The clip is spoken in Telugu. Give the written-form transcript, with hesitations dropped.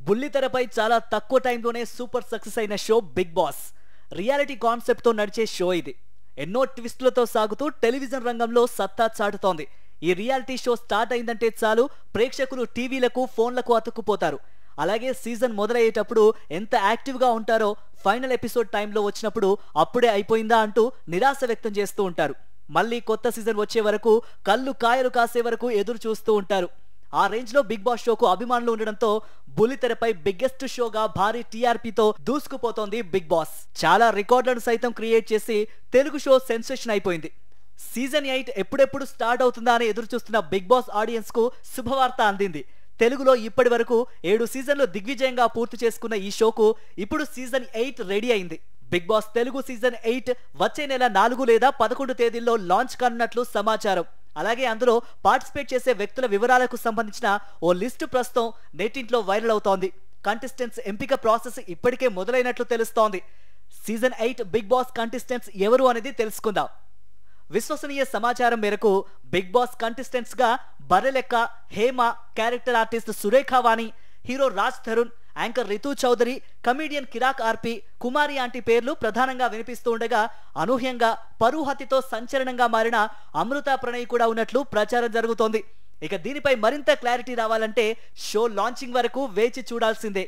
బుల్లితెరపై చాలా తక్కువ టైంలోనే సూపర్ సక్సెస్ అయిన షో బిగ్ బాస్. రియాలిటీ కాన్సెప్ట్తో నడిచే షో ఇది. ఎన్నో ట్విస్టులతో సాగుతూ టెలివిజన్ రంగంలో సత్తా చాటుతోంది. ఈ రియాలిటీ షో స్టార్ట్ అయిందంటే చాలు ప్రేక్షకులు టీవీలకు ఫోన్లకు అతుక్కుపోతారు. అలాగే సీజన్ మొదలయ్యేటప్పుడు ఎంత యాక్టివ్గా ఉంటారో ఫైనల్ ఎపిసోడ్ టైంలో వచ్చినప్పుడు అప్పుడే అయిపోయిందా అంటూ నిరాశ వ్యక్తం చేస్తూ ఉంటారు. మళ్ళీ కొత్త సీజన్ వచ్చే వరకు కళ్ళు కాయలు కాసే వరకు ఎదురు చూస్తూ ఉంటారు. ఆ రేంజ్ లో బిగ్ బాస్ షోకు అభిమానులు ఉండడంతో బుల్లితెరపై బిగ్గెస్ట్ షోగా భారీ టీఆర్పీతో దూసుకుపోతోంది బిగ్ బాస్. చాలా రికార్డులను సైతం క్రియేట్ చేసి తెలుగు షో సెన్సేషన్ అయిపోయింది. సీజన్ 8 ఎప్పుడెప్పుడు స్టార్ట్ అవుతుందా అని ఎదురు చూస్తున్న బిగ్ బాస్ ఆడియన్స్ కు శుభవార్త అందింది. తెలుగులో ఇప్పటి వరకు 7 సీజన్లు దిగ్విజయంగా పూర్తి చేసుకున్న ఈ షోకు ఇప్పుడు సీజన్ 8 రెడీ అయింది. బిగ్ బాస్ తెలుగు సీజన్ 8 వచ్చే నెల 4 లేదా 11 తేదీల్లో లాంచ్ కానున్నట్లు సమాచారం. అలాగే అందులో పార్టిసిపేట్ చేసే వ్యక్తుల వివరాలకు సంబంధించిన ఓ లిస్టు ప్రస్తుతం నెట్టింట్లో వైరల్ అవుతోంది. కంటెస్టెంట్స్ ఎంపిక ప్రాసెస్ ఇప్పటికే మొదలైనట్లు తెలుస్తోంది. సీజన్ 8 బిగ్ బాస్ కంటెస్టెంట్స్ ఎవరు అనేది తెలుసుకుందాం. విశ్వసనీయ సమాచారం మేరకు బిగ్ బాస్ కంటెస్టెంట్స్ గా Barrelakka, Hema, character artist Surekha Vani, hero Raj Tarun, anchor Ritu Chowdary, comedian Kiraak RP, కుమారి ఆంటీ పేర్లు ప్రధానంగా వినిపిస్తూ ఉండగా అనూహ్యంగా పరుహతితో సంచలనంగా మారిన అమృత ప్రణయ్ కూడా ఉన్నట్లు ప్రచారం జరుగుతోంది. ఇక దీనిపై మరింత క్లారిటీ రావాలంటే షో లాంచింగ్ వరకు వేచి చూడాల్సిందే.